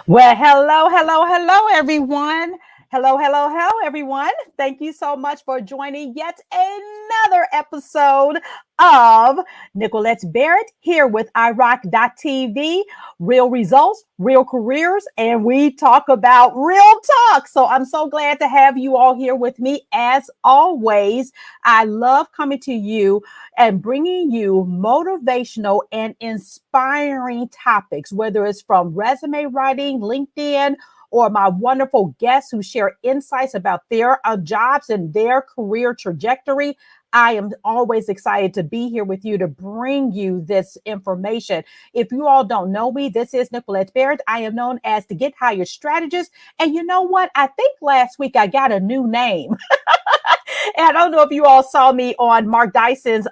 Well, hello, everyone. Hello, everyone. Thank you so much for joining yet another episode of Nicolette's Barrett here with iRock.tv. Real results, real careers, and we talk about real talk. So I'm so glad to have you all here with me. As always, I love coming to you and bringing you motivational and inspiring topics, whether it's from resume writing, LinkedIn, or my wonderful guests who share insights about their jobs and their career trajectory. I am always excited to be here with you to bring you this information. If you all don't know me, this is Nicolette Barrett. I am known as the Get Hired Strategist. And you know what? I think last week I got a new name. And I don't know if you all saw me on Mark Dyson's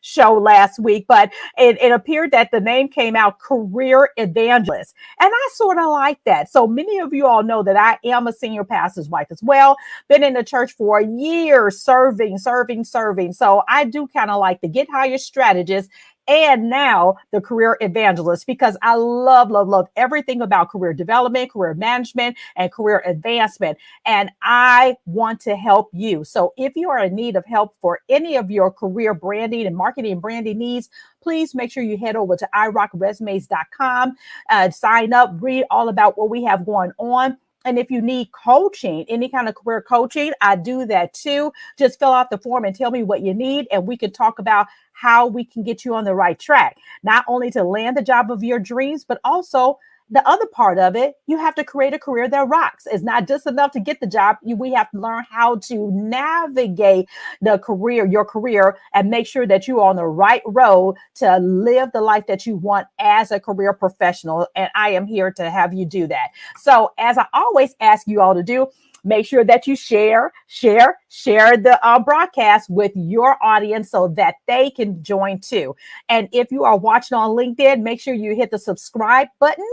show last week, but it appeared that the name came out Career Evangelist. And I sort of like that. So many of you all know that I am a senior pastor's wife as well. Been in the church for years, serving. So I do kind of like the Get Hired Strategist and now the career evangelist, because I love everything about career development, career management, and career advancement. And I want to help you. So if you are in need of help for any of your career branding and marketing and branding needs, please make sure you head over to irockresumes.com, sign up, read all about what we have going on. And if you need coaching, any kind of career coaching, I do that too. Just fill out the form and tell me what you need, and we can talk about how we can get you on the right track, not only to land the job of your dreams, but also the other part of it, you have to create a career that rocks. It's not just enough to get the job. We have to learn how to navigate your career, and make sure that you're on the right road to live the life that you want as a career professional. And I am here to have you do that. So as I always ask you all to do, make sure that you share the broadcast with your audience so that they can join too. And if you are watching on LinkedIn, make sure you hit the subscribe button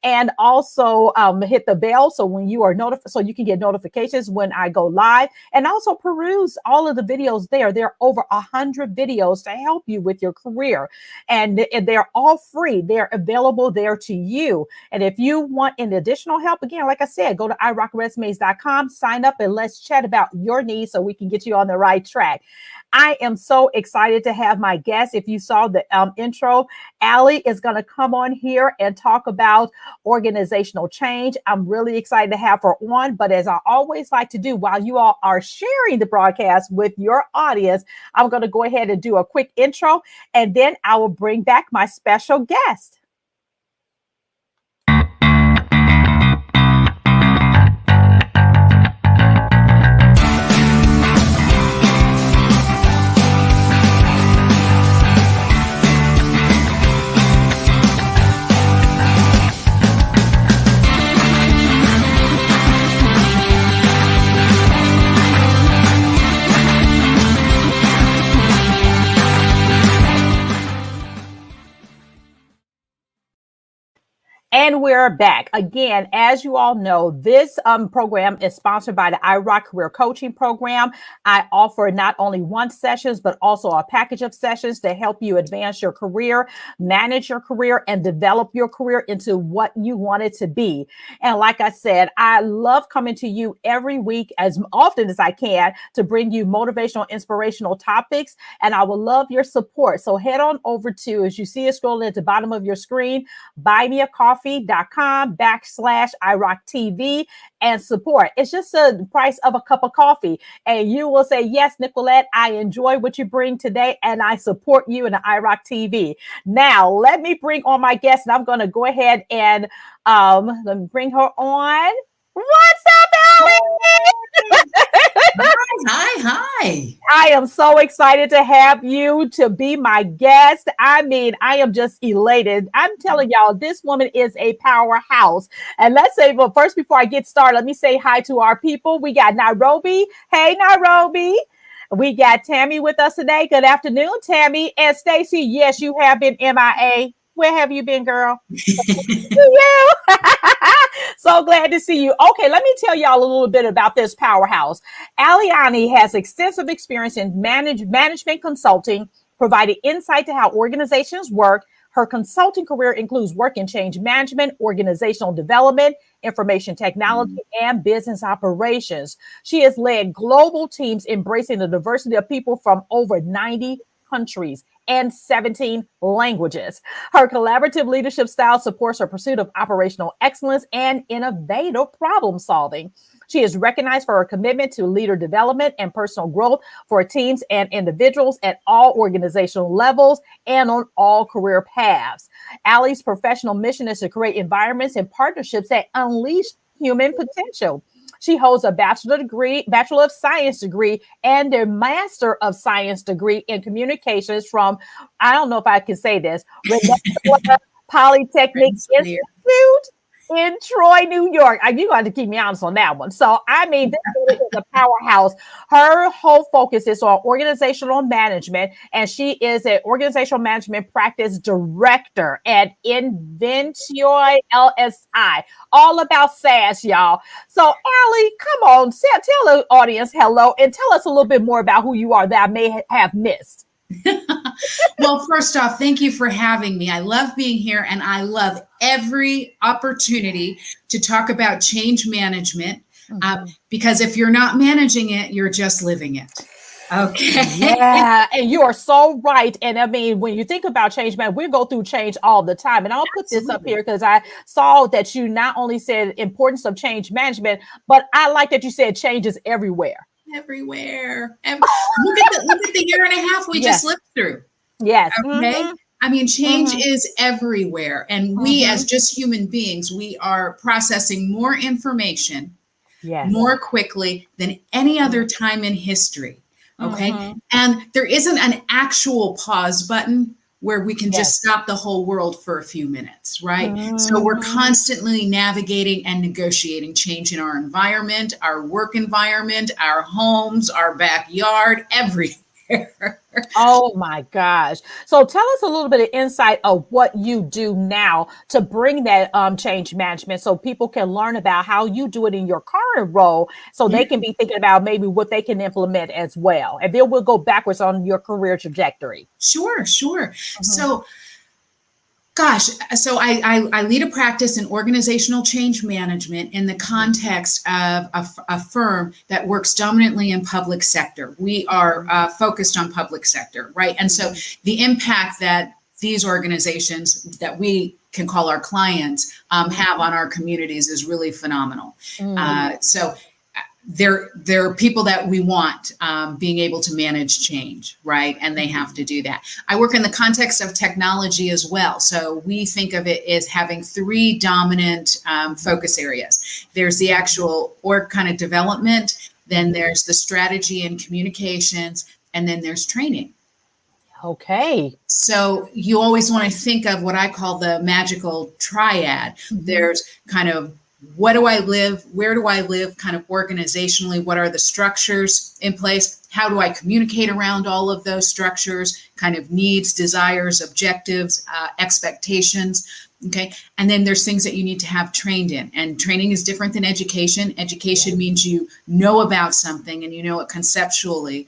and also hit the bell so when you are notified, so you can get notifications when I go live. And also peruse all of the videos there. There are over 100 videos to help you with your career, and they're all free. They're available there to you. And if you want any additional help, again, like I said, go to irockresumes.com. Sign up and let's chat about your needs so we can get you on the right track. I am so excited to have my guest. If you saw the intro, Alli is going to come on here and talk about organizational change. I'm really excited to have her on. But as I always like to do, while you all are sharing the broadcast with your audience, I'm going to go ahead and do a quick intro, and then I will bring back my special guest. And we're back again. As you all know, this program is sponsored by the iRock Career Coaching Program. I offer not only one sessions, but also a package of sessions to help you advance your career, manage your career, and develop your career into what you want it to be. And like I said, I love coming to you every week as often as I can to bring you motivational, inspirational topics. And I will love your support. So head on over to, as you see it scrolling at the bottom of your screen, buymeacoffee.com/iRockTV and support. It's just the price of a cup of coffee. And you will say, yes, Nicolette, I enjoy what you bring today, and I support you in the iRock TV. Now, let me bring on my guest, and I'm going to go ahead and let me bring her on. What's up, Alli? Hi. I am so excited to have you to be my guest. I mean, I am just elated. I'm telling y'all, this woman is a powerhouse. And let's say, well, first, before I get started, let me say hi to our people. We got Nairobi. Hey, Nairobi. We got Tammy with us today. Good afternoon, Tammy. And Stacy, yes, you have been MIA. Where have you been, girl? You. So glad to see you. Okay, let me tell y'all a little bit about this powerhouse. Alli Onni has extensive experience in management consulting, providing insight to how organizations work. Her consulting career includes work in change management, organizational development, information technology, and business operations. She has led global teams embracing the diversity of people from over 90 countries and 17 languages. Her collaborative leadership style supports her pursuit of operational excellence and innovative problem solving. She is recognized for her commitment to leader development and personal growth for teams and individuals at all organizational levels and on all career paths. Alli's professional mission is to create environments and partnerships that unleash human potential. She holds a Bachelor of Science degree and a Master of Science degree in communications from, I don't know if I can say this, Rensselaer Polytechnic Institute in Troy, New York. You got to keep me honest on that one. So, I mean, this is a powerhouse. Her whole focus is on organizational management, and she is an organizational management practice director at invenioLSI. All about SaaS, y'all. So, Alli, come on, tell the audience hello and tell us a little bit more about who you are that I may have missed. Well, first off, thank you for having me. I love being here, and I love every opportunity to talk about change management, because if you're not managing it, you're just living it. Okay. Yeah, and you are so right. And I mean, when you think about change, man, we go through change all the time. And I'll put this up here because I saw that you not only said importance of change management, but I like that you said change is everywhere. Everywhere. Look at the year and a half we just lived through. Yes. Okay. I mean, change is everywhere. And we, as just human beings, we are processing more information more quickly than any other time in history. Okay. And there isn't an actual pause button where we can just stop the whole world for a few minutes, right? So we're constantly navigating and negotiating change in our environment, our work environment, our homes, our backyard, everywhere. Oh my gosh. So tell us a little bit of insight of what you do now to bring that change management so people can learn about how you do it in your current role so they can be thinking about maybe what they can implement as well. And then we'll go backwards on your career trajectory. Sure. So I lead a practice in organizational change management in the context of a firm that works dominantly in public sector. We are focused on public sector, right? And so the impact that these organizations that we can call our clients have on our communities is really phenomenal. So they're people that we want being able to manage change, right? And they have to do that. I work in the context of technology as well. So we think of it as having three dominant focus areas. There's the actual org kind of development, then there's the strategy and communications, and then there's training. Okay. So you always want to think of what I call the magical triad. There's kind of what do I live? Where do I live? Kind of organizationally, what are the structures in place? How do I communicate around all of those structures? Kind of needs, desires, objectives, expectations. Okay. And then there's things that you need to have trained in. And training is different than education. Education means you know about something and you know it conceptually.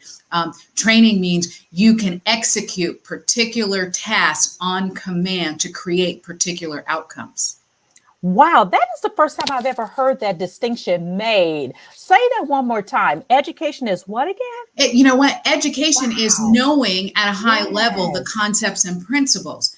Training means you can execute particular tasks on command to create particular outcomes. Wow, that is the first time I've ever heard that distinction made. Say that one more time. Education is what again? You know what? Education is knowing at a high level the concepts and principles.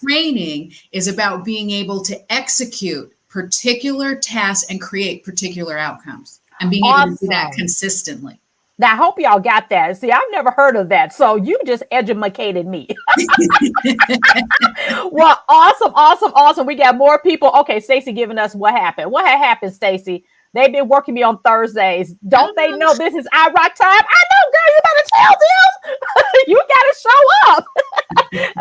Training is about being able to execute particular tasks and create particular outcomes and being able to do that consistently. Now, I hope y'all got that. See, I've never heard of that. So you just educated me. Well, awesome. We got more people. Okay, Stacey giving us what happened. What had happened, Stacey? They've been working me on Thursdays. Don't they know this is iRock time? I know, girl. You better tell them. You got to show up.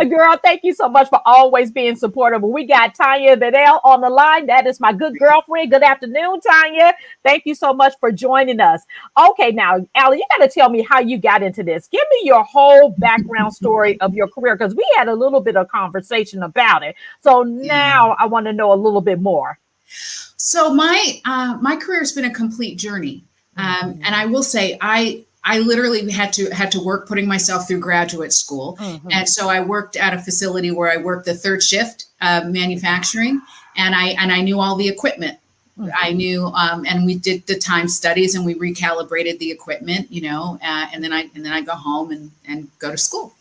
Girl, thank you so much for always being supportive. We got Tanya Bedell on the line. That is my good girlfriend. Good afternoon, Tanya. Thank you so much for joining us. Okay, now, Alli, you got to tell me how you got into this. Give me your whole background story of your career, because we had a little bit of conversation about it. So now I want to know a little bit more. So my career has been a complete journey. And I will say, I I literally had to work putting myself through graduate school. And so I worked at a facility where I worked the third shift manufacturing, and I knew all the equipment. I knew, and we did the time studies and we recalibrated the equipment, and then I go home and go to school.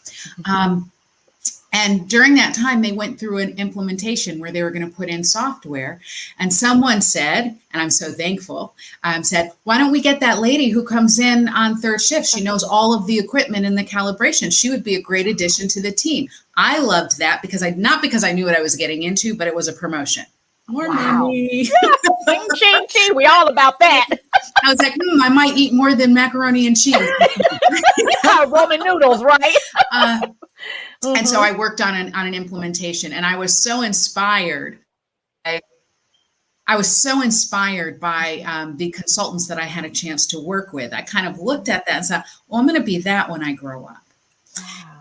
And during that time, they went through an implementation where they were going to put in software. And someone said, and I'm so thankful, said, why don't we get that lady who comes in on third shift? She knows all of the equipment and the calibration. She would be a great addition to the team. I loved that not because I knew what I was getting into, but it was a promotion. More money. Ching, ching, ching. We all about that. I was like, I might eat more than macaroni and cheese. Roman noodles, right? And so I worked on an implementation, and I was so inspired. I was so inspired by the consultants that I had a chance to work with. I kind of looked at that and said, well, I'm going to be that when I grow up.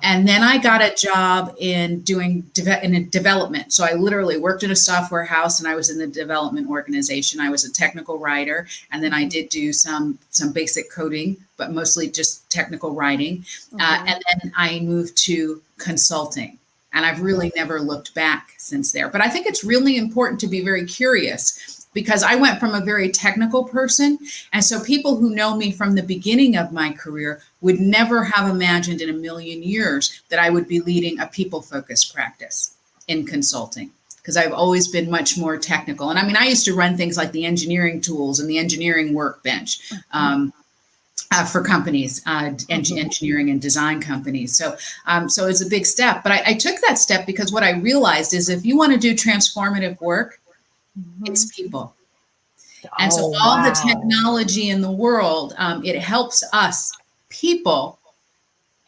And then I got a job in development. So I literally worked in a software house, and I was in the development organization. I was a technical writer, and then I did do some basic coding, but mostly just technical writing. And then I moved to consulting, and I've really never looked back since there. But I think it's really important to be very curious, because I went from a very technical person. And so people who know me from the beginning of my career would never have imagined in a million years that I would be leading a people-focused practice in consulting, because I've always been much more technical. And I mean, I used to run things like the engineering tools and the engineering workbench for companies, engineering and design companies. So it's a big step. But I took that step because what I realized is if you want to do transformative work, it's people. And so all the technology in the world, it helps us people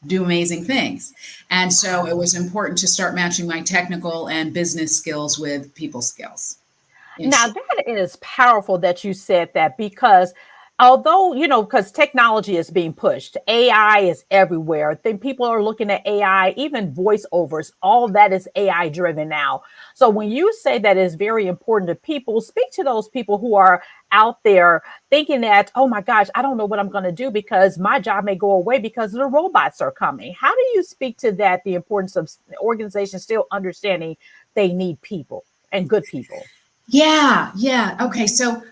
do amazing things. And so it was important to start matching my technical and business skills with people skills. Now that is powerful that you said that, because although, because technology is being pushed, AI is everywhere. Then people are looking at AI, even voiceovers, all that is AI driven now. So when you say that is very important to people, speak to those people who are out there thinking that, oh my gosh, I don't know what I'm going to do because my job may go away because the robots are coming. How do you speak to that, the importance of organizations still understanding they need people and good people? Yeah. Okay. So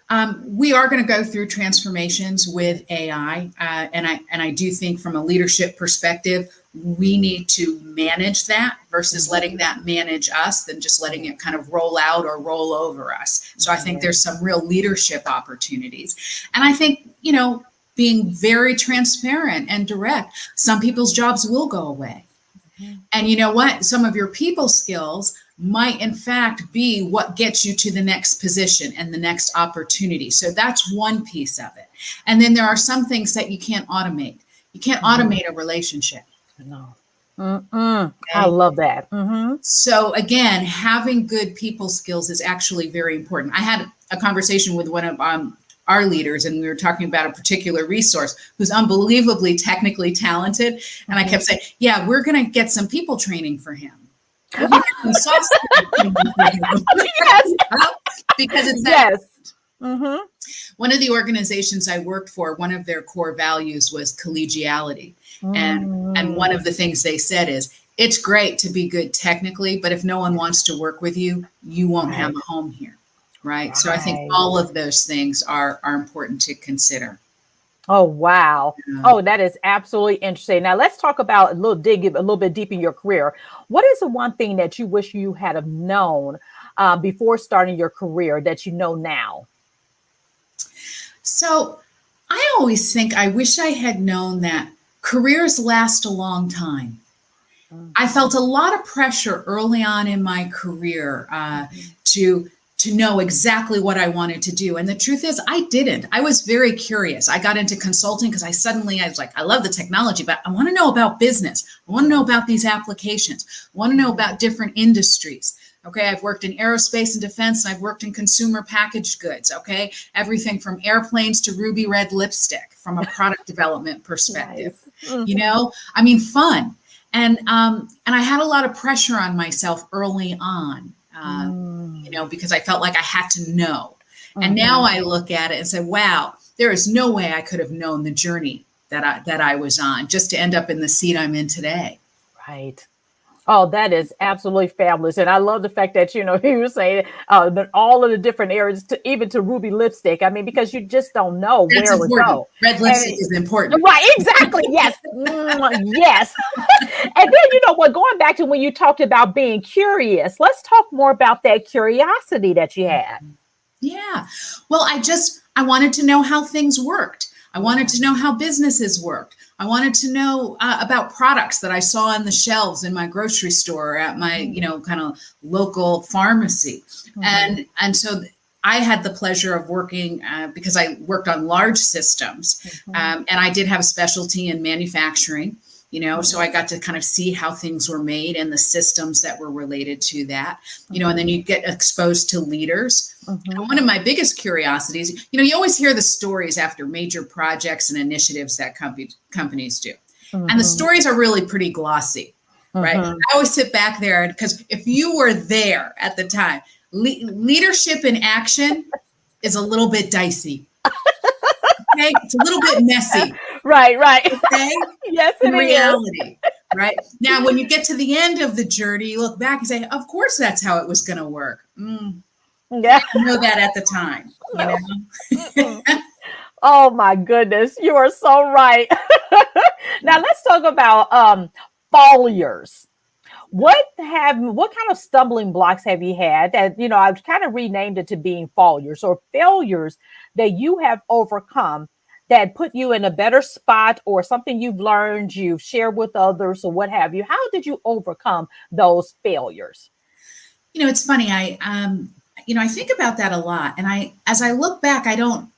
we are going to go through transformations with AI, and I do think from a leadership perspective, we need to manage that versus letting that manage us than just letting it kind of roll out or roll over us. So I think there's some real leadership opportunities, and I think being very transparent and direct. Some people's jobs will go away, and you know what? Some of your people skills might in fact be what gets you to the next position and the next opportunity. So that's one piece of it. And then there are some things that you can't automate. You can't automate a relationship. No. Okay? I love that. So again, having good people skills is actually very important. I had a conversation with one of our leaders, and we were talking about a particular resource who's unbelievably technically talented. And I kept saying, yeah, we're going to get some people training for him. Yes. Because it's that. Yes. One of the organizations I worked for, one of their core values was collegiality. And one of the things they said is, it's great to be good technically, but if no one wants to work with you, you won't have a home here. Right. So I think all of those things are important to consider. Oh, wow. Oh, that is absolutely interesting. Now let's talk about a little bit deep in your career. What is the one thing that you wish you had have known before starting your career that you know now? So I always think I wish I had known that careers last a long time. I felt a lot of pressure early on in my career to know exactly what I wanted to do. And the truth is, I didn't. I was very curious. I got into consulting because I was like, I love the technology, but I want to know about business. I want to know about these applications. I want to know about different industries. Okay, I've worked in aerospace and defense, and I've worked in consumer packaged goods. Okay, everything from airplanes to ruby red lipstick from a product development perspective. Nice. Fun. And I had a lot of pressure on myself early on. Because I felt like I had to know. And now I look at it and say, wow, there is no way I could have known the journey that I was on, just to end up in the seat I'm in today. Right. Oh, that is absolutely fabulous. And I love the fact that, you were saying that all of the different areas, to even to ruby lipstick. I mean, because you just don't know That's where it would important. go. Red lipstick is important. Right, exactly. Yes. Yes. And then, what, going back to when you talked about being curious, let's talk more about that curiosity that you had. Yeah. Well, I wanted to know how things worked. I wanted to know how businesses worked. I wanted to know about products that I saw on the shelves in my grocery store or at my, kind of local pharmacy. Mm-hmm. And so I had the pleasure of working because I worked on large systems, and I did have a specialty in manufacturing. So I got to kind of see how things were made and the systems that were related to that, and then you get exposed to leaders. And one of my biggest curiosities, you always hear the stories after major projects and initiatives that companies do. And the stories are really pretty glossy, right? I always sit back there because if you were there at the time, leadership in action is a little bit dicey. Okay, it's a little bit messy. Right. Okay. Yes, In it reality, right? Now, when you get to the end of the journey, you look back and say, "Of course, that's how it was going to work." Yeah. I know that at the time, Oh my goodness, you are so right. Now let's talk about failures. What kind of stumbling blocks have you had that, I've kind of renamed it to being failures or failures that you have overcome that put you in a better spot, or something you've learned, you've shared with others, or what have you? How did you overcome those failures? It's funny. I think about that a lot, and as I look back, I don't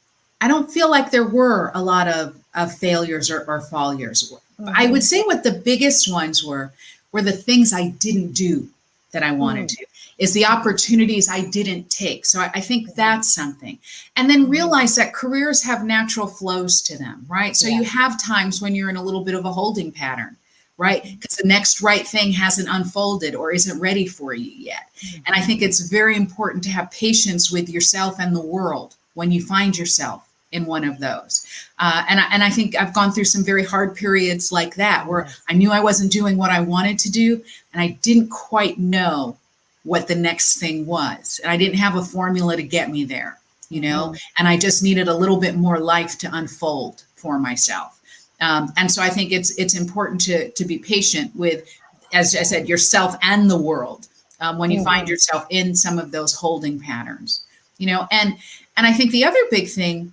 feel like there were a lot of failures or failures. I would say what the biggest ones were the things I didn't do that I wanted to, is the opportunities I didn't take. So I think that's something. And then realize that careers have natural flows to them, right? So you have times when you're in a little bit of a holding pattern, right? Because the next right thing hasn't unfolded or isn't ready for you yet. And I think it's very important to have patience with yourself and the world when you find yourself in one of those. And I think I've gone through some very hard periods like that, where I knew I wasn't doing what I wanted to do, and I didn't quite know what the next thing was. And I didn't have a formula to get me there, and I just needed a little bit more life to unfold for myself. And so I think it's important to be patient with, as I said, yourself and the world when you find yourself in some of those holding patterns, and I think the other big thing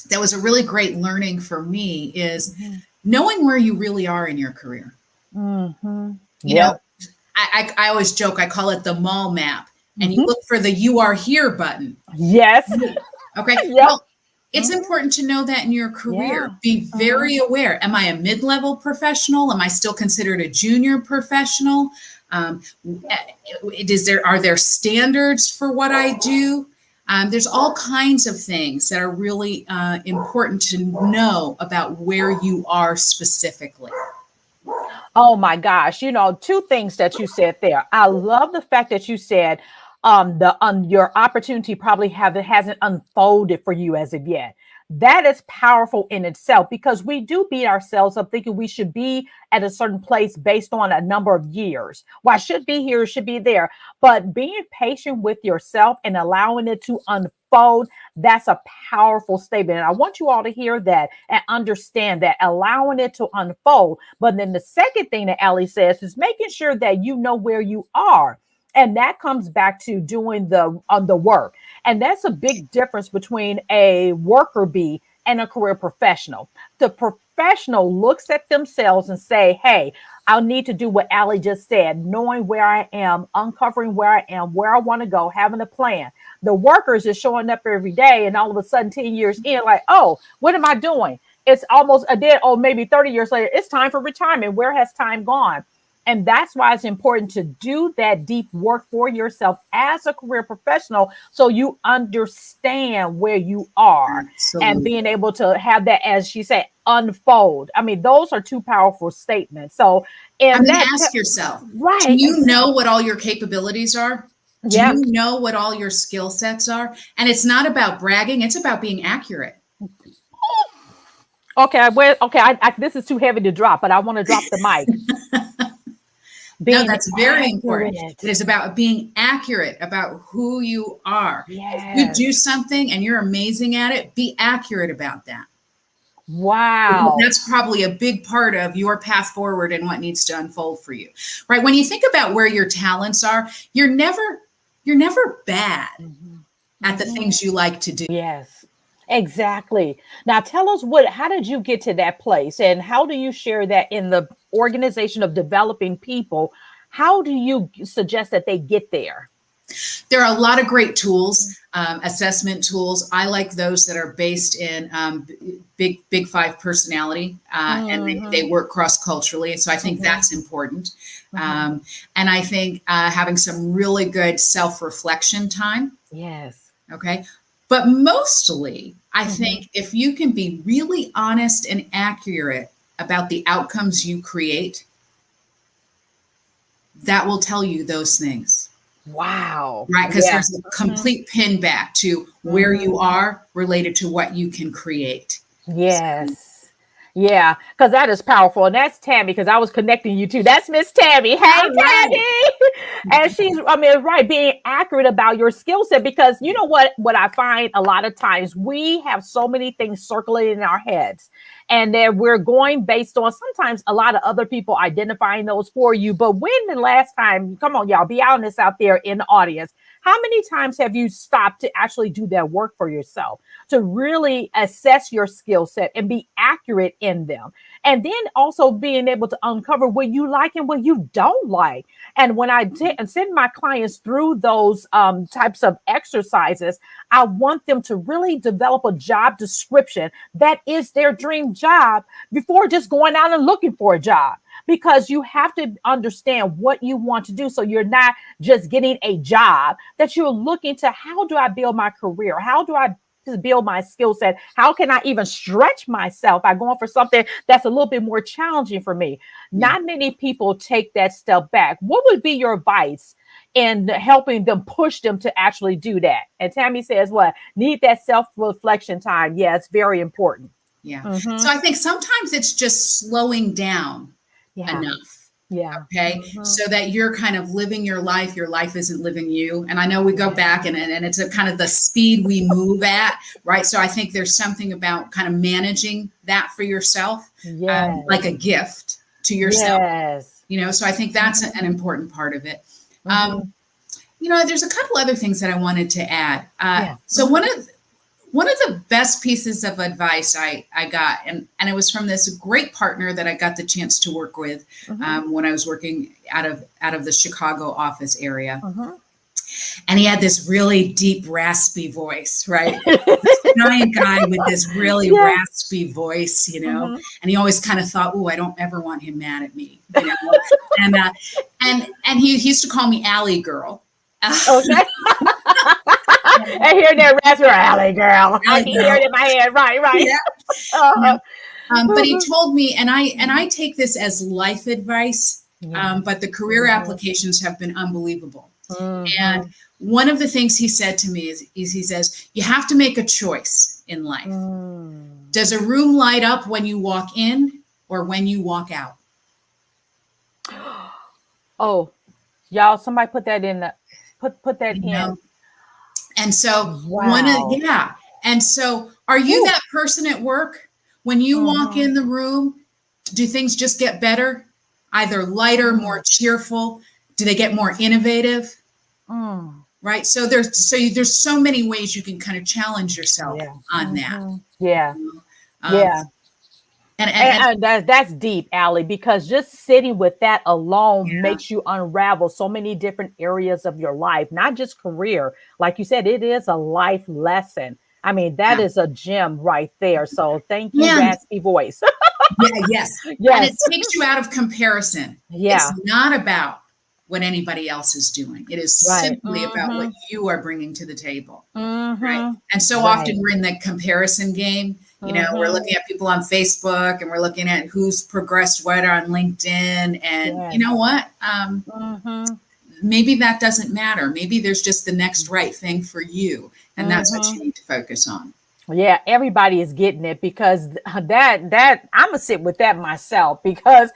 that was a really great learning for me is knowing where you really are in your career. I always joke, I call it the mall map, and you look for the "you are here" button. Yes. Okay. Well, it's important to know that in your career. Be very aware. Am I a mid-level professional? Am I still considered a junior professional? Are there standards for what I do? There's all kinds of things that are really important to know about where you are specifically. Oh my gosh, two things that you said there. I love the fact that you said your opportunity probably hasn't unfolded for you as of yet. That is powerful in itself, because we do beat ourselves up thinking we should be at a certain place based on a number of years. Well, I should be here, should be there. But being patient with yourself and allowing it to unfold, that's a powerful statement. And I want you all to hear that and understand that, allowing it to unfold. But then the second thing that Alli says is making sure that you know where you are. And that comes back to doing the work. And that's a big difference between a worker bee and a career professional. The professional looks at themselves and say, hey, I'll need to do what Alli just said, knowing where I am, uncovering where I am, where I want to go, having a plan. The workers is showing up every day, and all of a sudden 10 years in, like, oh, what am I doing? It's almost a dead, maybe 30 years later, it's time for retirement. Where has time gone? And that's why it's important to do that deep work for yourself as a career professional, so you understand where you are. Absolutely. And being able to have that, as she said, unfold. I mean, those are two powerful statements. So ask yourself, right? Do you know what all your capabilities are? Do you know what all your skill sets are? And it's not about bragging. It's about being accurate. Okay, this is too heavy to drop, but I want to drop the mic. No, Being that's very important. accurate. It is about being accurate about who you are. If you Yes. do something and you're amazing at it, be accurate about that. Wow. That's probably a big part of your path forward and what needs to unfold for you. Right? When you think about where your talents are, you're never bad Mhm. at the Mhm. things you like to do. Yes, exactly. Now tell us how did you get to that place and how do you share that in the organization of developing people? How do you suggest that they get there? There are a lot of great tools, assessment tools. I like those that are based in big five personality, and they Mm-hmm. work cross culturally. So I think Mm-hmm. that's important. Mm-hmm. And I think having some really good self reflection time. Yes. Okay. But mostly, I Mm-hmm. think if you can be really honest and accurate about the outcomes you create, that will tell you those things. Wow. Right, because Yeah. there's a Mm-hmm. complete pin back to where you Mm-hmm. are related to what you can create. So, Yes. Yeah, because that is powerful. And that's Tammy, because I was connecting you too. That's Miss Tammy. Hey, all right. Tammy. And right, being accurate about your skill set. Because you know what I find a lot of times we have so many things circulating in our heads. And then we're going based on sometimes a lot of other people identifying those for you. But when the last time, come on, y'all, be honest out there in the audience. How many times have you stopped to actually do that work for yourself? To really assess your skill set and be accurate in them. And then also being able to uncover what you like and what you don't like. And when I send my clients through those types of exercises, I want them to really develop a job description that is their dream job before just going out and looking for a job. Because you have to understand what you want to do. So you're not just getting a job, that you're looking to how do I build my career? How do I to build my skill set? How can I even stretch myself by going for something that's a little bit more challenging for me? Yeah. Not many people take that step back. What would be your advice in helping them push them to actually do that? And Tammy says, what? Need that self reflection time. Yeah, it's very important. Yeah. Mm-hmm. So I think sometimes it's just slowing down Yeah. enough. Yeah. Okay. Mm-hmm. So that you're kind of living your life isn't living you. And I know we go back and it's a kind of the speed we move at, right? So I think there's something about kind of managing that for yourself, like Yes. a gift to yourself, Yes. so I think that's Mm-hmm. an important part of it. Mm-hmm. There's a couple other things that I wanted to add. Yeah. So Mm-hmm. one of the best pieces of advice I got, and it was from this great partner that I got the chance to work with Mm-hmm. when I was working out of the Chicago office area. Mm-hmm. And he had this really deep, raspy voice, right? This giant guy with this really Yes. raspy voice, Mm-hmm. and he always kind of thought, "Oh, I don't ever want him mad at me." And and he used to call me Alli Girl. Okay. I hear that raspberry alley girl. I Alli can hear Girl. it in my head. Right, right. Yeah. You Uh-huh. know, but he told me, and I take this as life advice. Yes. But the career Mm-hmm. applications have been unbelievable. And Mm-hmm. one of the things he said to me is he says, you have to make a choice in life. Mm. Does a room light up when you walk in or when you walk out? Oh, y'all, somebody put that in the put that You in. know? And so Wow. yeah. And so are you Woo. that person at work? When you walk Mm-hmm. in the room, do things just get better? Either lighter, Mm. more cheerful? Do they get more innovative? Mm. Right. So there's so many ways you can kind of challenge yourself Yeah. on that. Mm-hmm. Yeah. Um, Yeah. and And that's deep, Allie, because just sitting with that alone yeah, makes you unravel so many different areas of your life, not just career. Like you said, it is a life lesson. I mean, that yeah, is a gem right there. So thank you, and raspy voice. yeah, yes, and it Yes. takes you out of comparison. It's Yeah. not about what anybody else is doing. It is Right. simply about what Mm-hmm. you are bringing to the table. Right. Mm-hmm. And so Right. often we're in the comparison game. We're Mm-hmm. looking at people on Facebook and we're looking at who's progressed what on LinkedIn. And you Yes. know what? Mm-hmm. Maybe that doesn't matter. Maybe there's just the next right thing for you. And that's what Mm-hmm. you need to focus on. Yeah, everybody is getting it because that I'm gonna sit with that myself because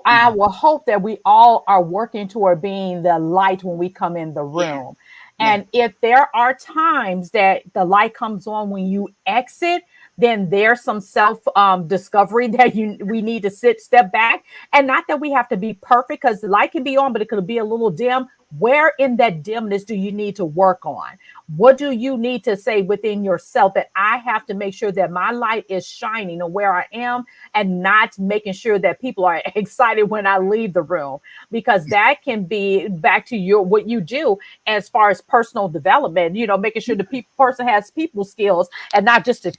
I will hope that we all are working toward being the light when we come in the Yeah. room. Yeah. And if there are times that the light comes on when you exit, then there's some self discovery that we need to step back. And not that we have to be perfect because the light can be on, but it could be a little dim. Where in that dimness do you need to work on? What do you need to say within yourself that I have to make sure that my light is shining on where I am and not making sure that people are excited when I leave the room? Because that can be back to what you do as far as personal development, making sure the person has people skills and not just the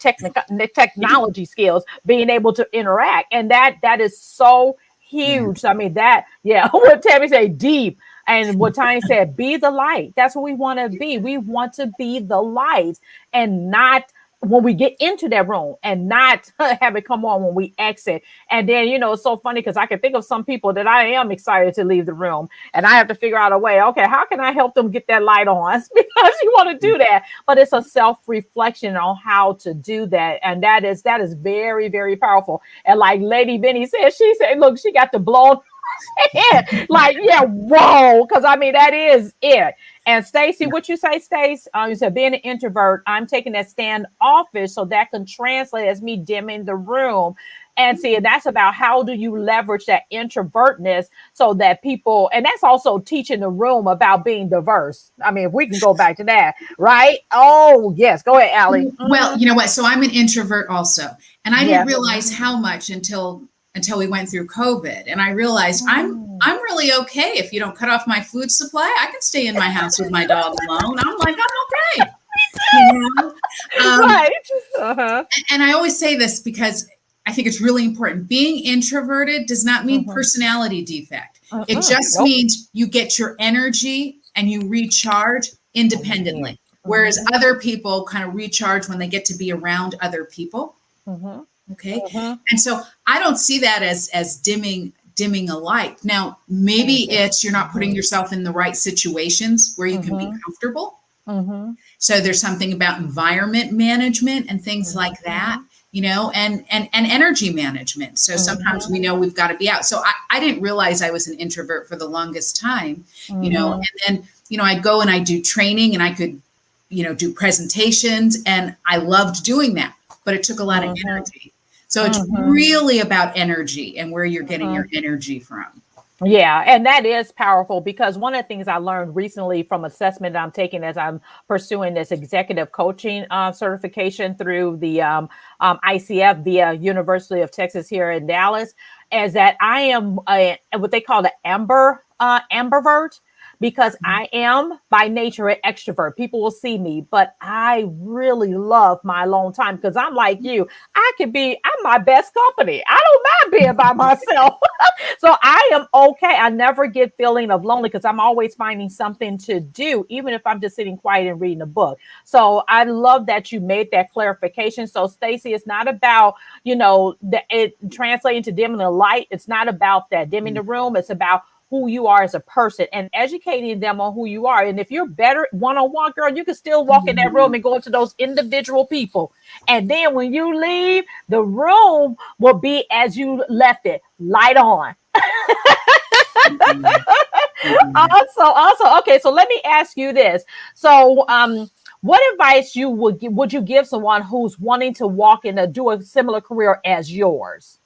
technology skills, being able to interact. And that is so Yeah. huge. I mean, what Tammy said, deep. And what Tiny said, be the light. That's what we want to be. We want to be the light and not when we get into that room and not have it come on when we exit. And then, it's so funny because I can think of some people that I am excited to leave the room and I have to figure out a way, okay, how can I help them get that light on? Because you want to do that. But it's a self-reflection on how to do that. And that is very, very powerful. And like Lady Benny said, she said, look, she got the blown like, yeah, whoa, because I mean that is it. And Stacy, what you say, Stace? You said being an introvert, I'm taking that standoffish, so that can translate as me dimming the room. And see, that's about how do you leverage that introvertness so that people, and that's also teaching the room about being diverse. I mean, if we can go back to that, right? Oh, yes, go ahead, Allie. Well, you know what? So I'm an introvert also, and I Yeah. didn't realize how much until we went through COVID, and I realized I'm really okay if you don't cut off my food supply. I can stay in my house with my dog alone. I'm like, I'm okay. You know? Right. Uh-huh. And I always say this because I think it's really important. Being introverted does not mean Mhm. personality defect. It just Nope. means you get your energy and you recharge independently. Whereas Mhm. other people kind of recharge when they get to be around other people. Mhm. Okay. Mhm. And so I don't see that as dimming a light. Now, maybe it's you're not putting yourself in the right situations where you can be Mhm. comfortable. Mhm. So there's something about environment management and things like that, Mhm. and energy management. So sometimes we Mhm. know we've got to be out. So I didn't realize I was an introvert for the longest time, Mhm. and then, I go and I do training and I could, do presentations and I loved doing that, but it took a lot of Mhm. energy. So it's Mhm. really about energy and where you're getting Mhm. your energy from. Yeah, and that is powerful because one of the things I learned recently from assessment that I'm taking as I'm pursuing this executive coaching certification through the ICF, the University of Texas here in Dallas, is that I am what they call the ambivert because I am by nature an extrovert. People will see me, but I really love my alone time because I'm like you. I'm my best company. I don't mind being by myself. So I am okay. I never get feeling of lonely because I'm always finding something to do, even if I'm just sitting quiet and reading a book. So I love that you made that clarification. So Stacy, it's not about, it translating to dimming the light. It's not about that dimming the room. It's about who you are as a person and educating them on who you are. And if you're better one-on-one, girl, you can still walk in that room and go into those individual people. And then when you leave, the room will be as you left it, light on. Also, okay. So let me ask you this. So, what advice would you give someone who's wanting to walk in do a similar career as yours?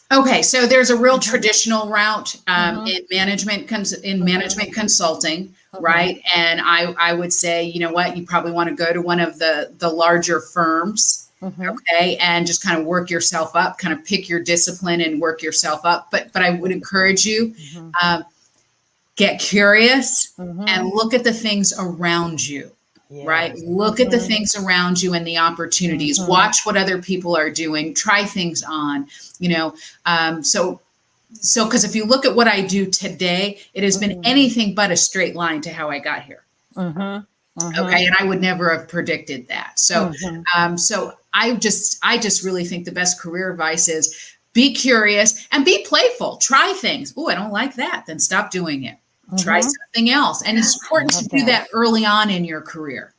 Okay, so there's a real Mhm. traditional route Mhm. in Mhm. management consulting, Mhm. right? And I would say, you know what, you probably want to go to one of the larger firms, Mhm. okay, and just kind of work yourself up, kind of pick your discipline and work yourself up. But I would encourage you, Mhm. um, get curious and Mhm. look at the things around you, right? Yes. Look at the Mhm. things around you and the opportunities. Mhm. Watch what other people are doing. Try things on, you know. So because if you look at what I do today, it has been Mhm. anything but a straight line to how I got here. Mhm. Okay, Mhm. and I would never have predicted that. So, Mhm. so I just really think the best career advice is be curious and be playful. Try things. Oh, I don't like that. Then stop doing it. Try Mhm. something else. And it's I important to love do that. that early on in your career,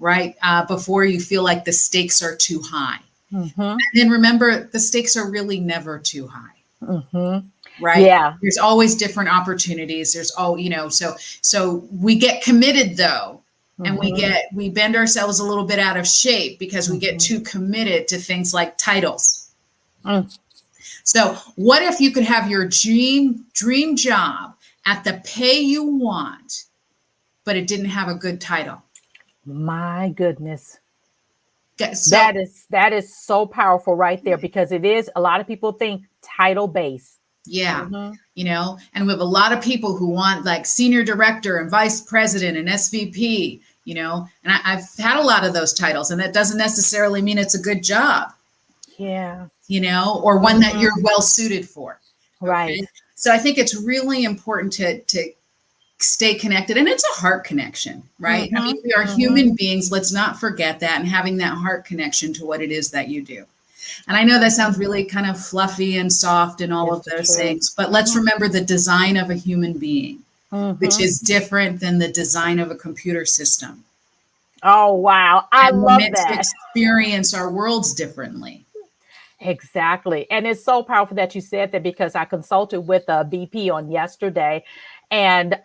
right? Before you feel like the stakes are too high. Mm-hmm. And then remember, the stakes are really never too high. Mm-hmm. Right. Yeah. There's always different opportunities. There's so we get committed though. And we bend ourselves a little bit out of shape because we get too committed to things like titles. Mm. So what if you could have your dream job at the pay you want, but it didn't have a good title? My goodness. So, that is so powerful right there, because it is, a lot of people think title based. yeah, and we have a lot of people who want like senior director and vice president and SVP, and I've had a lot of those titles, and that doesn't necessarily mean it's a good job. Yeah. Or one that you're well suited for. Right. Okay? So I think it's really important to stay connected, and it's a heart connection, right? I mean, we are human beings. Let's not forget that, and having that heart connection to what it is that you do. And I know that sounds really kind of fluffy and soft and all of those things, but let's remember the design of a human being, which is different than the design of a computer system. Oh, wow. I love that. To experience our worlds differently. Exactly. And it's so powerful that you said that, because I consulted with a VP on yesterday, and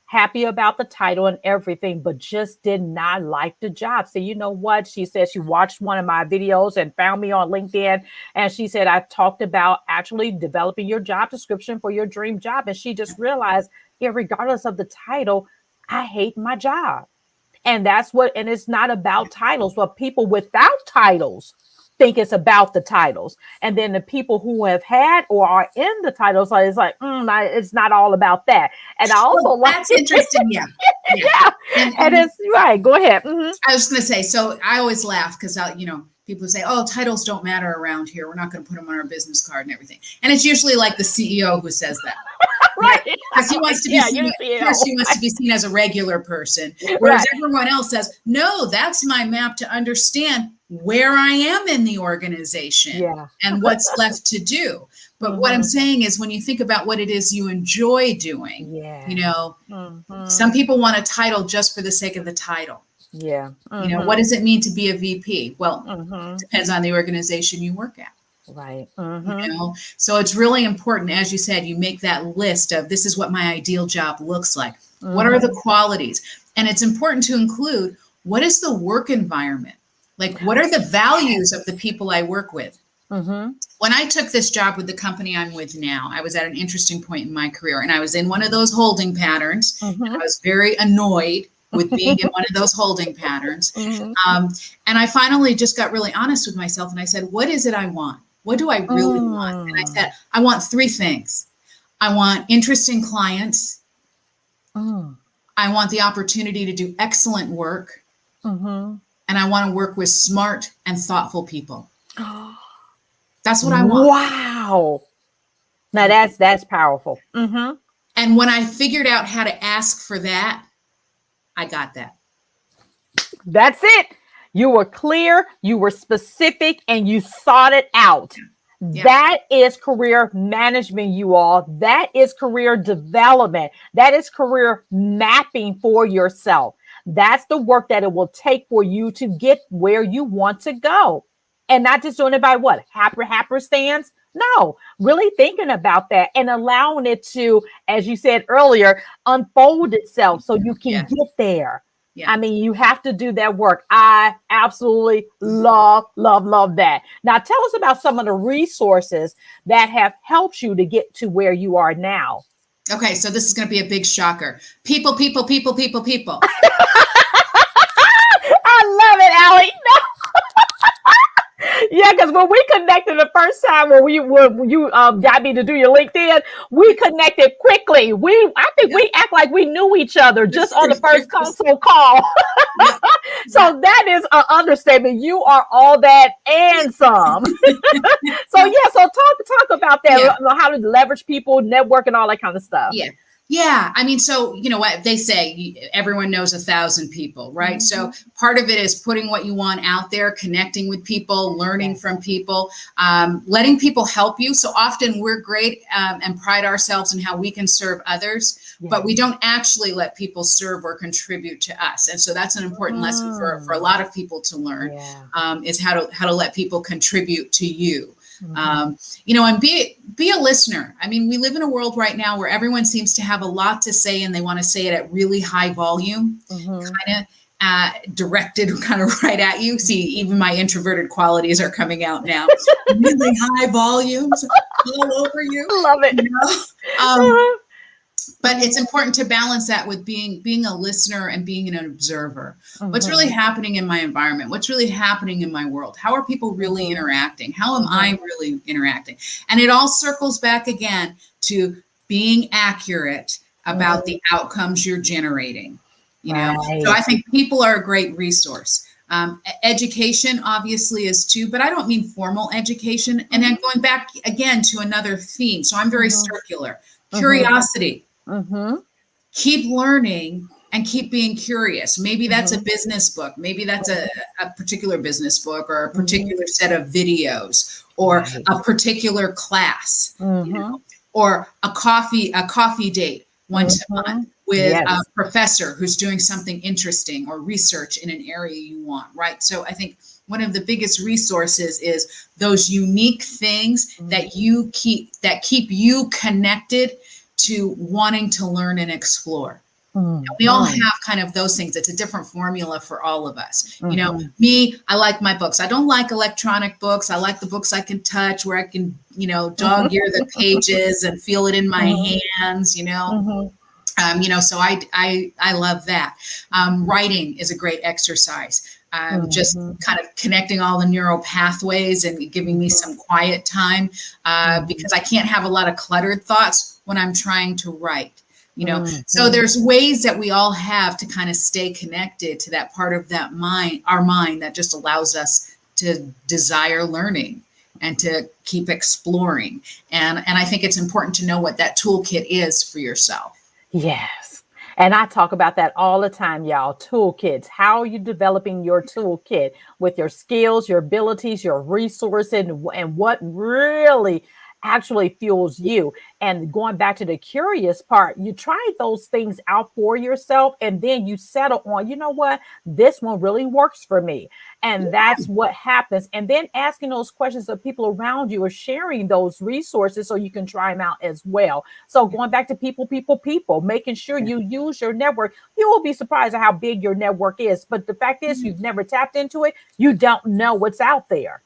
happy about the title and everything, but just did not like the job. So you know what? She said she watched one of my videos and found me on LinkedIn. And she said, I talked about actually developing your job description for your dream job. And she just realized, regardless of the title, I hate my job. And and it's not about titles, but people without titles think it's about the titles. And then the people who have had or are in the titles, it's like, it's not all about that. And I also that's interesting. Yeah. And it's right. Go ahead. I was going to say, so I always laugh because people say, oh, titles don't matter around here. We're not going to put them on our business card and everything. And it's usually like the CEO who says that. Right. Because he wants to be she wants to be seen as a regular person. Whereas everyone else says, no, that's my map to understand where I am in the organization and what's left to do. But what I'm saying is, when you think about what it is you enjoy doing, some people want a title just for the sake of the title. Yeah. What does it mean to be a VP? Well, it depends on the organization you work at. Right. So it's really important, as you said, you make that list of, this is what my ideal job looks like. What are the qualities? And it's important to include, what is the work environment? Like, what are the values of the people I work with? When I took this job with the company I'm with now, I was at an interesting point in my career, and I was in one of those holding patterns. I was very annoyed with being in one of those holding patterns. And I finally just got really honest with myself, and I said, what is it I want? What do I really want? And I said, I want three things. I want interesting clients. I want the opportunity to do excellent work. And I want to work with smart and thoughtful people. That's what I want. Wow. Now that's powerful. And when I figured out how to ask for that, I got that. That's it. You were clear, you were specific, and you sought it out. That is career management, you all. That is career development. That is career mapping for yourself. That's the work that it will take for you to get where you want to go. And not just doing it by what? Happerstance? No, really thinking about that and allowing it to, as you said earlier, unfold itself so you can get there. I mean, you have to do that work. I absolutely love that. Now, tell us about some of the resources that have helped you to get to where you are now. Okay, so this is going to be a big shocker. People. I love it, Alli. No. Yeah, because when we connected the first time when you got me to do your LinkedIn, we connected quickly. I think we act like we knew each other just on the first console call. So that is an understatement. You are all that and some. So talk about that. How to leverage people, network, and all that kind of stuff. Yeah. Yeah. I mean, so, you know what they say, everyone knows 1,000 people, right? So part of it is putting what you want out there, connecting with people, learning from people, letting people help you. So often we're great and pride ourselves in how we can serve others, but we don't actually let people serve or contribute to us. And so that's an important lesson for a lot of people to learn, is how to let people contribute to you. You know, and be a listener. I mean, we live in a world right now where everyone seems to have a lot to say and they want to say it at really high volume, kind of directed kind of right at you. See, even my introverted qualities are coming out now. Really high volumes all over you. Love it. You know? But it's important to balance that with being a listener and being an observer. What's really happening in my environment? What's really happening in my world? How are people really interacting? How am I really interacting? And it all circles back again to being accurate about the outcomes you're generating. You know, so I think people are a great resource. Education obviously is too, but I don't mean formal education. And then going back again to another theme. So I'm very circular. Curiosity. Keep learning and keep being curious. Maybe that's a business book. Maybe that's a particular business book or a particular set of videos or a particular class, you know, or a coffee date once a month with a professor who's doing something interesting or research in an area you want, right? So I think one of the biggest resources is those unique things that keep you connected to wanting to learn and explore. We all have kind of those things. It's a different formula for all of us. You know, me, I like my books. I don't like electronic books. I like the books I can touch, where I can, you know, dog ear the pages and feel it in my hands, you know. You know, so I love that. Writing is a great exercise. Just kind of connecting all the neural pathways and giving me some quiet time, because I can't have a lot of cluttered thoughts when I'm trying to write, you know. So there's ways that we all have to kind of stay connected to that part of that mind, our mind, that just allows us to desire learning and to keep exploring. And I think it's important to know what that toolkit is for yourself. Yes. And I talk about that all the time, y'all. Toolkits. How are you developing your toolkit with your skills, your abilities, your resources, and what really actually fuels you? And going back to the curious part, you try those things out for yourself, and then you settle on, you know what, this one really works for me. And that's what happens. And then asking those questions of people around you, or sharing those resources so you can try them out as well. So going back to people, making sure you use your network. You will be surprised at how big your network is. But the fact is, you've never tapped into it. You don't know what's out there.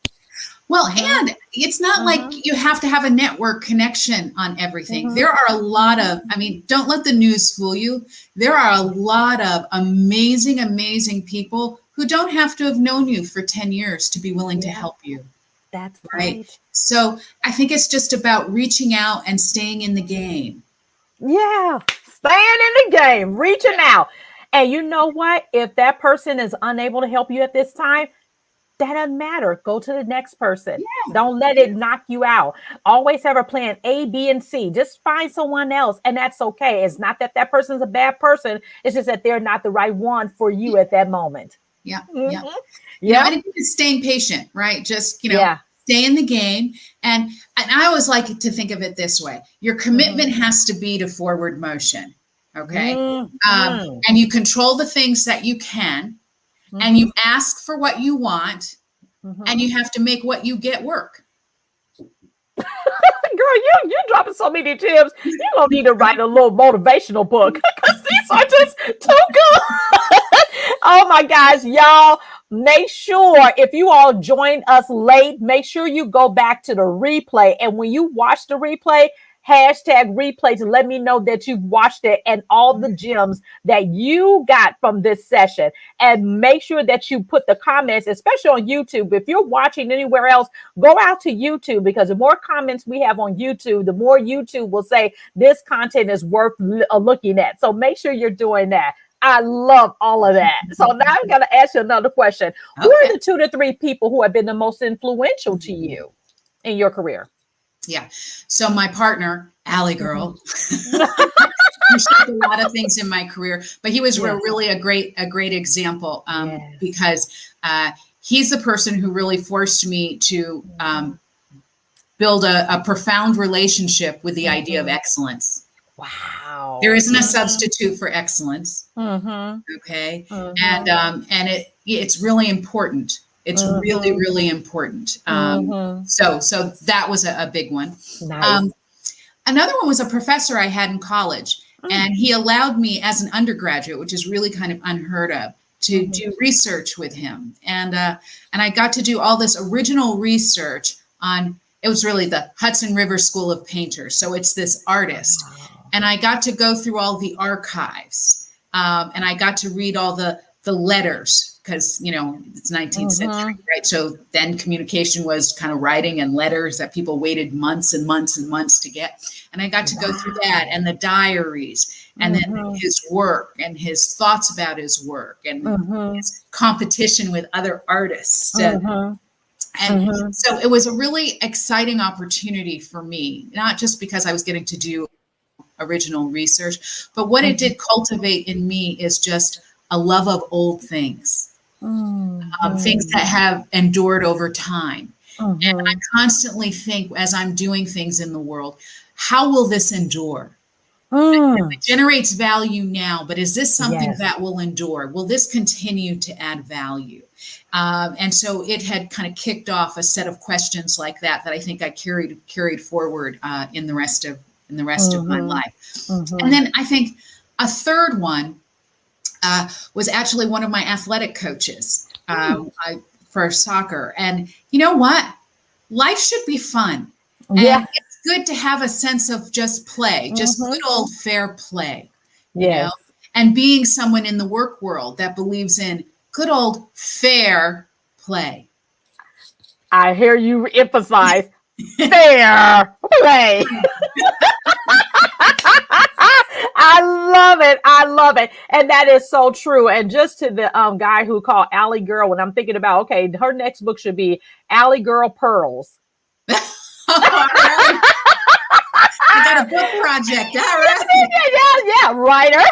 Well, and it's not like you have to have a network connection on everything. There are a lot of, I mean, don't let the news fool you. There are a lot of amazing, amazing people who don't have to have known you for 10 years to be willing to help you. That's right. So I think it's just about reaching out and staying in the game. Yeah, staying in the game, reaching out. And you know what? If that person is unable to help you at this time, that doesn't matter. Go to the next person. Don't let it knock you out. Always have a plan A, B, and C. Just find someone else, and that's okay. It's not that that person's a bad person. It's just that they're not the right one for you at that moment. Yeah. You know, and it's staying patient, right? Just, you know, stay in the game. And I always like to think of it this way. Your commitment has to be to forward motion. Okay. And you control the things that you can. And you ask for what you want, and you have to make what you get work. Girl, you're dropping so many tips. You're gonna need to write a little motivational book, because these are just too good. Oh my gosh, y'all. Make sure, if you all joined us late, make sure you go back to the replay. And when you watch the replay, #replay to let me know that you've watched it and all the gems that you got from this session. And make sure that you put the comments, especially on YouTube. If you're watching anywhere else, go out to YouTube, because the more comments we have on YouTube, the more YouTube will say this content is worth looking at. So make sure you're doing that. I love all of that. So now I'm going to ask you another question. Okay. Who are the 2 to 3 people who have been the most influential to you in your career? Yeah. So my partner, Alli girl. He shaped a lot of things in my career, but he was Yes. really a great example Yes. because he's the person who really forced me to build a profound relationship with the idea of excellence. Wow. There isn't a substitute for excellence. Mm-hmm. Okay. Mm-hmm. And it's really important. It's really, really important. So that was a big one. Nice. Another one was a professor I had in college, Mm. and he allowed me as an undergraduate, which is really kind of unheard of, to do research with him. And I got to do all this original research on, it was really the Hudson River School of Painters. So it's this artist. Wow. And I got to go through all the archives, and I got to read all the letters, because, you know, it's 19th century, right? So then communication was kind of writing and letters that people waited months and months and months to get. And I got to go through that, and the diaries, and then his work and his thoughts about his work, and his competition with other artists. And so it was a really exciting opportunity for me, not just because I was getting to do original research, but what it did cultivate in me is just a love of old things, things that have endured over time. And I constantly think, as I'm doing things in the world, how will this endure? It generates value now, but is this something that will endure? Will this continue to add value? And so it had kind of kicked off a set of questions like that I think I carried forward in the rest of my life. And then I think a third one was actually one of my athletic coaches for soccer. And you know what? Life should be fun. And it's good to have a sense of just play, just good old fair play. You know? And being someone in the work world that believes in good old fair play. I hear you emphasize fair play. I love it. I love it. And that is so true. And just to the guy who called Alli Girl, when I'm thinking about, okay, her next book should be Alli Girl Pearls. I got a book project. All right. Yeah, writer.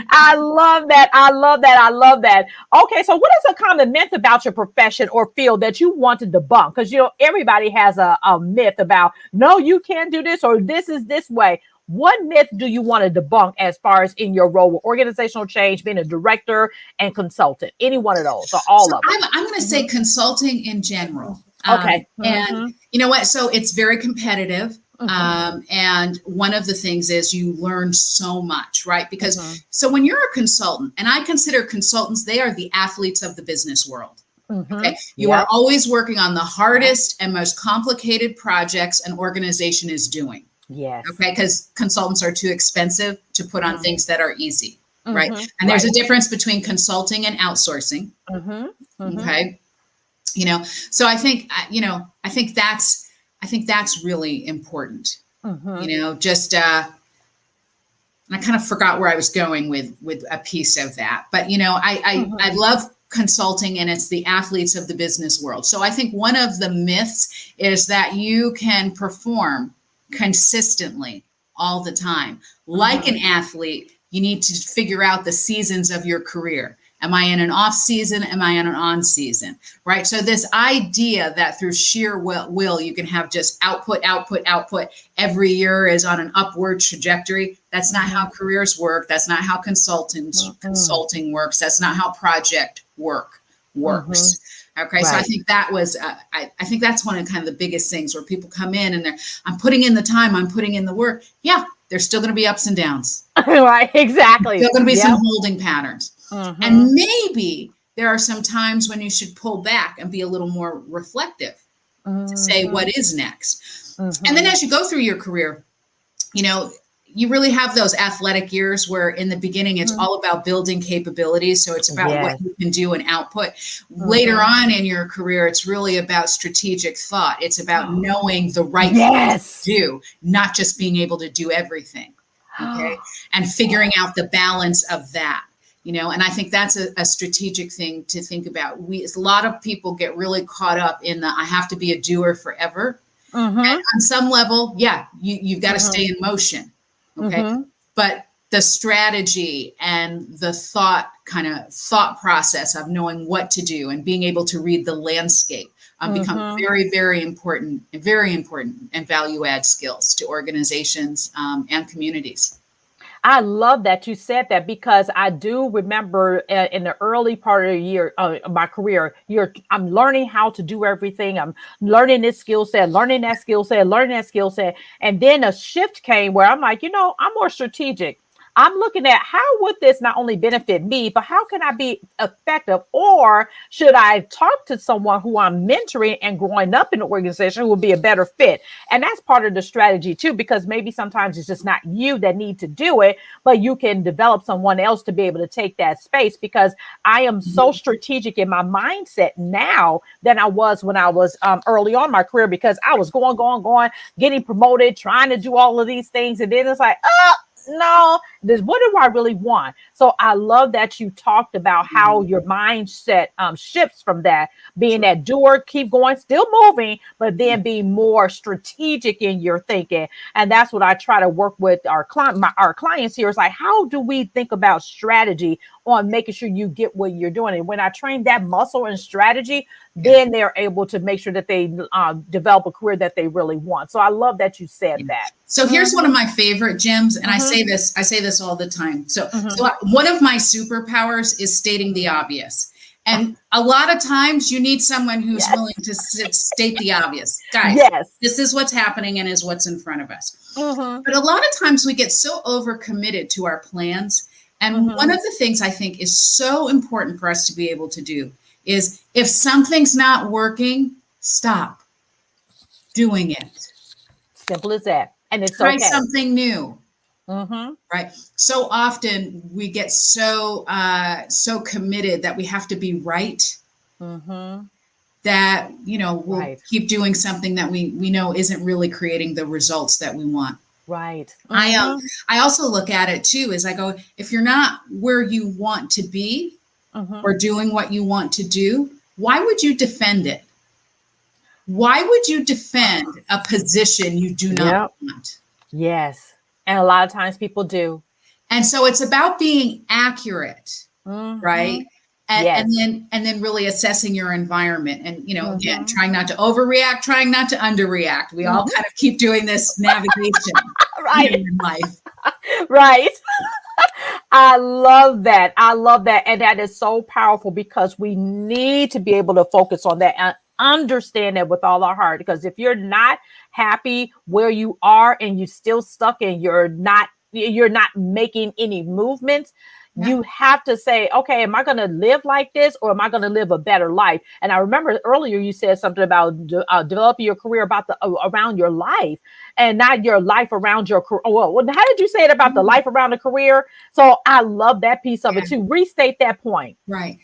I love that. I love that. I love that. Okay, so what is a common myth about your profession or field that you want to debunk? Because, you know, everybody has a myth about, no, you can't do this, or this is this way. What myth do you want to debunk as far as in your role with organizational change, being a director and consultant? Any one of those or all of them? I'm going to say consulting in general. Okay. And you know what? So it's very competitive. And one of the things is you learn so much, right? Because so when you're a consultant, and I consider consultants, they are the athletes of the business world. Okay. You are always working on the hardest and most complicated projects an organization is doing. Yes. Okay. Because consultants are too expensive to put on things that are easy. Right. And there's a difference between consulting and outsourcing. Okay. You know, so I think, I think that's really important. You know, just, and I kind of forgot where I was going with a piece of that, but, you know, I love consulting, and it's the athletes of the business world. So I think one of the myths is that you can perform consistently all the time. Like an athlete, you need to figure out the seasons of your career. Am I in an off season? Am I in an on season? Right. So this idea that through sheer will, you can have just output every year is on an upward trajectory. That's not how careers work. That's not how consulting works. That's not how project work works. Okay. Right. So I think that was, I think that's one of kind of the biggest things where people come in and I'm putting in the time, I'm putting in the work. Yeah. There's still going to be ups and downs. Right. Exactly. There's going to be some holding patterns. And maybe there are some times when you should pull back and be a little more reflective to say what is next. And then as you go through your career, you know, you really have those athletic years where in the beginning, it's all about building capabilities. So it's about what you can do and output. Later on in your career, it's really about strategic thought. It's about knowing the right thing to do, not just being able to do everything. Okay. And figuring out the balance of that. You know, and I think that's a strategic thing to think about. A lot of people get really caught up in the, I have to be a doer forever. And on some level, you've got to stay in motion. Okay. but the strategy and the thought process of knowing what to do and being able to read the landscape become very, very important and value add skills to organizations and communities. I love that you said that, because I do remember in the early part of the year, my career, I'm learning how to do everything. I'm learning this skill set, learning that skill set, learning that skill set. And then a shift came where I'm like, I'm more strategic. I'm looking at how would this not only benefit me, but how can I be effective? Or should I talk to someone who I'm mentoring and growing up in the organization who will be a better fit? And that's part of the strategy too, because maybe sometimes it's just not you that need to do it, but you can develop someone else to be able to take that space, because I am so strategic in my mindset now than I was when I was early on in my career, because I was going, getting promoted, trying to do all of these things. And then it's like, no, what do I really want? So I love that you talked about how your mindset shifts from that, being that doer, keep going, still moving, but then being more strategic in your thinking. And that's what I try to work with our clients here. Is like, how do we think about strategy on making sure you get what you're doing? And when I train that muscle and strategy, then they're able to make sure that they develop a career that they really want. So I love that you said that. So here's one of my favorite, Jims, and I say this all the time. So one of my superpowers is stating the obvious. And a lot of times you need someone who's willing to state the obvious. Guys, this is what's happening and is what's in front of us. But a lot of times we get so overcommitted to our plans. And one of the things I think is so important for us to be able to do is, if something's not working, stop doing it. Simple as that. And it's Try okay. something new. Right. So often we get so committed that we have to be right. That, we'll keep doing something that we know isn't really creating the results that we want. Right. I also look at it too, as I go, if you're not where you want to be or doing what you want to do, why would you defend it? Why would you defend a position you do not want? Yes. And a lot of times people do. And so it's about being accurate, right? And then really assessing your environment, and again, trying not to overreact, trying not to underreact. We all kind of keep doing this navigation in life. Right. I love that. And that is so powerful, because we need to be able to focus on that and understand that with all our heart. Because if you're not happy where you are and you're still stuck and you're not making any movements, you have to say, okay, am I going to live like this, or am I going to live a better life? And I remember earlier you said something about developing your career around your life, and not your life around your career. Well, how did you say it about the life around the career? So I love that piece of it too. Restate that point. Right.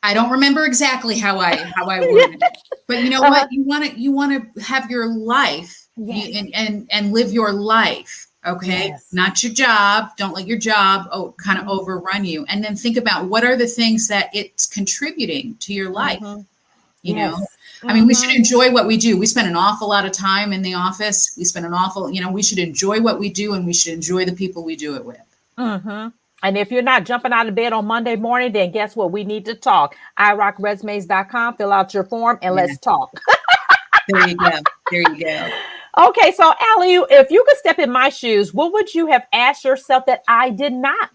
I don't remember exactly how I worded it, but you know what? You want to have your life and live your life. Okay. Not your job. Don't let your job kind of overrun you. And then think about, what are the things that it's contributing to your life? You know, I mean, we should enjoy what we do. We spend an awful lot of time in the office. We spend we should enjoy what we do, and we should enjoy the people we do it with. And if you're not jumping out of bed on Monday morning, then guess what? We need to talk. iRockResumes.com, fill out your form, and let's talk. There you go. Okay, so Alli, if you could step in my shoes, what would you have asked yourself that I did not?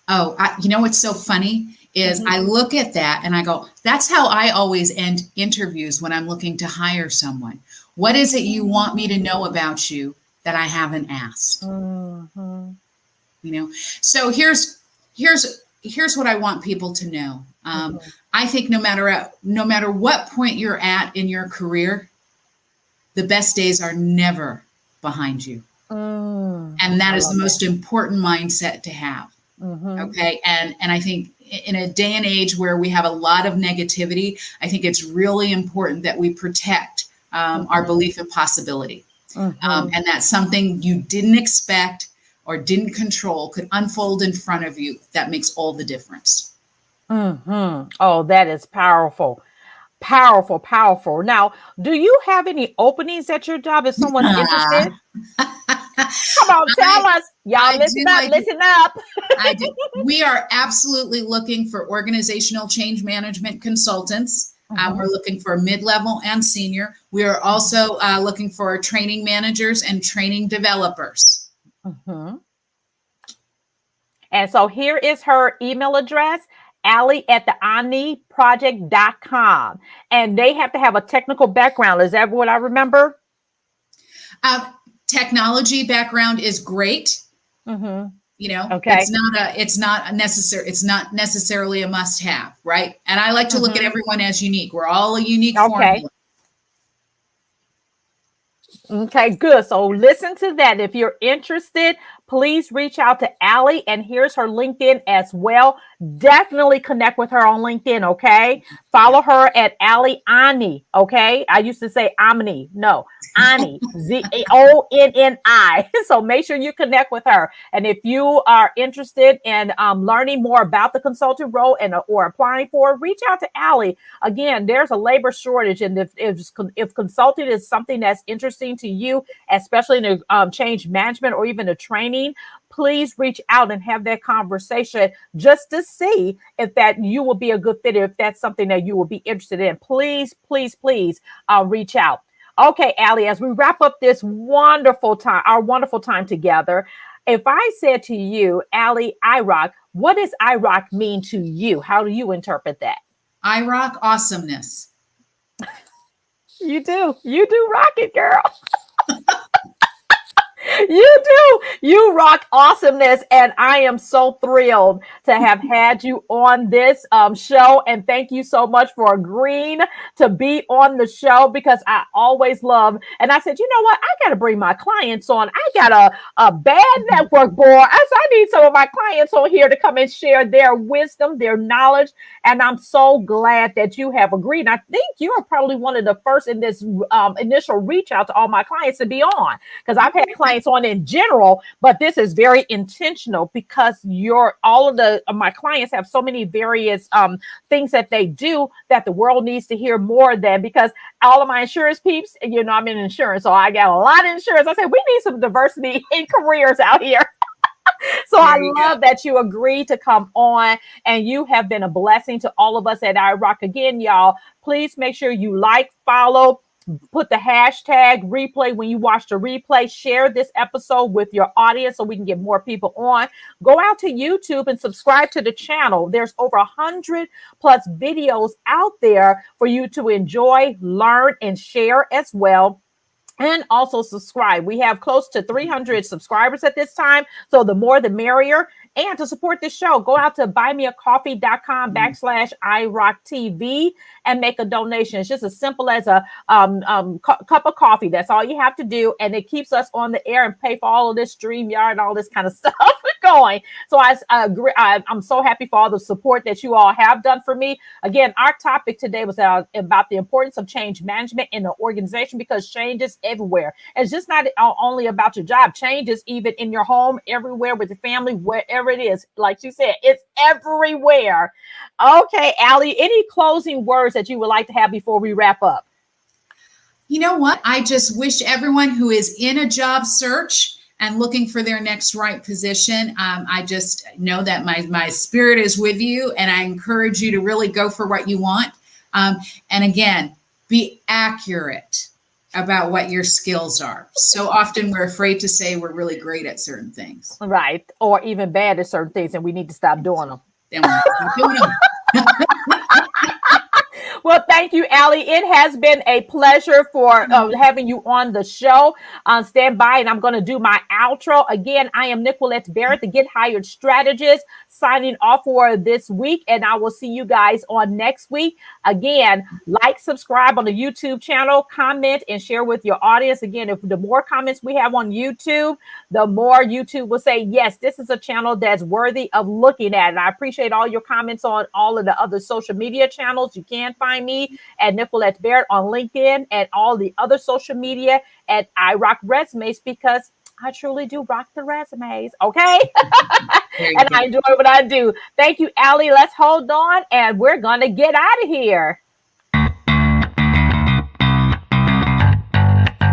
What's so funny is I look at that and I go, that's how I always end interviews when I'm looking to hire someone. What is it you want me to know about you that I haven't asked? So here's what I want people to know. I think no matter what point you're at in your career, the best days are never behind you. And that is the most important mindset to have. Okay. And I think in a day and age where we have a lot of negativity, I think it's really important that we protect our belief in possibility. And that something you didn't expect or didn't control could unfold in front of you. That makes all the difference. Oh, that is powerful. Powerful. Now, do you have any openings at your job if someone's interested? Come on, tell us. Y'all listen up. I do. We are absolutely looking for organizational change management consultants. We're looking for mid-level and senior. We are also looking for training managers and training developers. And so here is her email address, Alli@theomniproject.com. And they have to have a technical background. Is that what I remember? Technology background is great. You know, okay. It's not necessarily a must-have, right? And I like to look at everyone as unique. We're all a unique formula. Okay, good. So listen to that. If you're interested, please reach out to Alli, and here's her LinkedIn as well. Definitely connect with her on LinkedIn, okay? Follow her at Alli Onni, okay? I used to say Omni. No, Onni, Zonni. So make sure you connect with her. And if you are interested in learning more about the consultant role or applying for it, reach out to Alli. Again, there's a labor shortage, and if consulting is something that's interesting to you, especially in the change management or even the training, please reach out and have that conversation just to see if that you will be a good fit, if that's something that you will be interested in. Please, please, please reach out. Okay, Alli, as we wrap up this wonderful time together, if I said to you, Alli, IROC, what does IROC mean to you? How do you interpret that? IROC, awesomeness. You do rock it, girl. You do. You rock awesomeness. And I am so thrilled to have had you on this show. And thank you so much for agreeing to be on the show, because I always love. And I said, you know what? I got to bring my clients on. I got a bad network, boy. I need some of my clients on here to come and share their wisdom, their knowledge. And I'm so glad that you have agreed. And I think you are probably one of the first in this initial reach out to all my clients to be on, because I've had clients on in general, but this is very intentional, because all of my clients have so many various things that they do that the world needs to hear more than, because all of my insurance peeps, you know, I'm in insurance, so I got a lot of insurance. I said, we need some diversity in careers out here. So I love that you agreed to come on, and you have been a blessing to all of us at IROC. Again, y'all, please make sure you like, follow, put the hashtag replay when you watch the replay, share this episode with your audience so we can get more people on. Go out to YouTube and subscribe to the channel. There's over 100+ videos out there for you to enjoy, learn, and share as well. And also subscribe. We have close to 300 subscribers at this time, so the more the merrier. And to support this show, go out to buymeacoffee.com/IROCTV and make a donation. It's just as simple as a cup of coffee. That's all you have to do. And it keeps us on the air and pay for all of this StreamYard and all this kind of stuff going. So I agree. I'm so happy for all the support that you all have done for me. Again, our topic today was about the importance of change management in the organization, because change is everywhere. It's just not only about your job. Change is even in your home, everywhere, with your family, wherever it is. Like you said, it's everywhere. Okay, Alli, any closing words that you would like to have before we wrap up? You know what? I just wish everyone who is in a job search and looking for their next right position, I just know that my spirit is with you, and I encourage you to really go for what you want. And again, be accurate about what your skills are. So often we're afraid to say we're really great at certain things. Right. Or even bad at certain things, and we need to stop doing them. Then we stop doing them. Well, thank you, Alli. It has been a pleasure for having you on the show. Stand by, and I'm going to do my outro. Again, I am Nicolette Barrett, the Get Hired Strategist, signing off for this week, and I will see you guys on next week. Again, like, subscribe on the YouTube channel, comment, and share with your audience. Again, if the more comments we have on YouTube, the more YouTube will say, yes, this is a channel that's worthy of looking at. And I appreciate all your comments on all of the other social media channels. You can find me at Nicolette Barrett on LinkedIn and all the other social media at IROC Resumes, because I truly do rock the resumes. Okay. And I enjoy what I do. Thank you, Alli. Let's hold on, and we're going to get out of here.